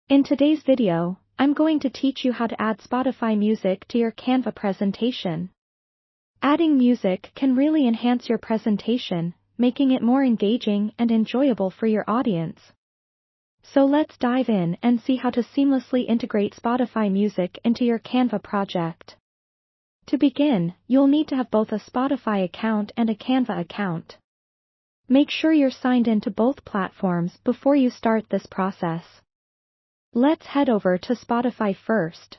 In today's video, I'm going to teach you how to add Spotify music to your Canva presentation. Adding music can really enhance your presentation, making it more engaging and enjoyable for your audience. So let's dive in and see how to seamlessly integrate Spotify music into your Canva project. To begin, you'll need to have both a Spotify account and a Canva account. Make sure you're signed in to both platforms before you start this process. Let's head over to Spotify first.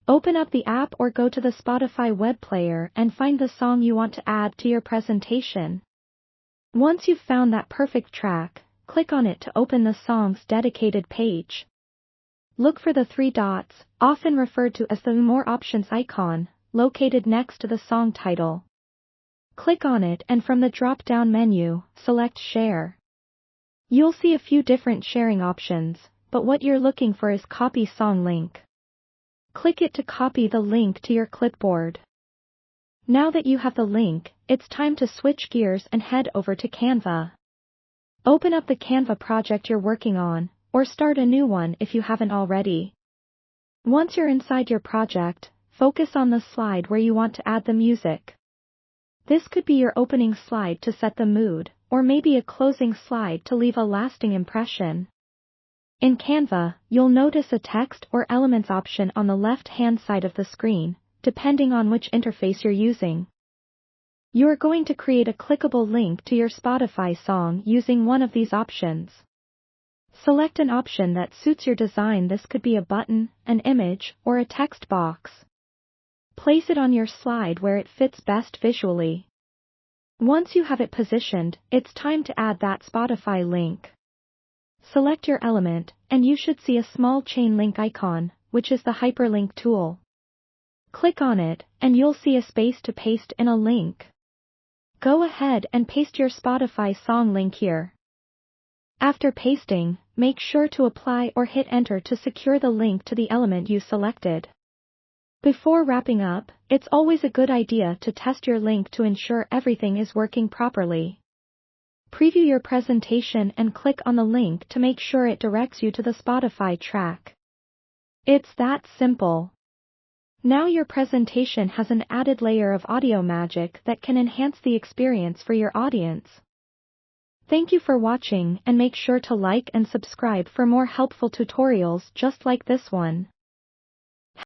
Open up the app or go to the Spotify web player and find the song you want to add to your presentation. Once you've found that perfect track, click on it to open the song's dedicated page. Look for the three dots, often referred to as the More Options icon, located next to the song title. Click on it and from the drop-down menu, select Share. You'll see a few different sharing options, but what you're looking for is Copy Song Link. Click it to copy the link to your clipboard. Now that you have the link, it's time to switch gears and head over to Canva. Open up the Canva project you're working on, or start a new one if you haven't already. Once you're inside your project, focus on the slide where you want to add the music. This could be your opening slide to set the mood, or maybe a closing slide to leave a lasting impression. In Canva, you'll notice a text or elements option on the left-hand side of the screen, depending on which interface you're using. You're going to create a clickable link to your Spotify song using one of these options. Select an option that suits your design. This could be a button, an image, or a text box. Place it on your slide where it fits best visually. Once you have it positioned, it's time to add that Spotify link. Select your element, and you should see a small chain link icon, which is the hyperlink tool. Click on it, and you'll see a space to paste in a link. Go ahead and paste your Spotify song link here. After pasting, make sure to apply or hit enter to secure the link to the element you selected. Before wrapping up, it's always a good idea to test your link to ensure everything is working properly. Preview your presentation and click on the link to make sure it directs you to the Spotify track. It's that simple. Now your presentation has an added layer of audio magic that can enhance the experience for your audience. Thank you for watching, and make sure to like and subscribe for more helpful tutorials just like this one.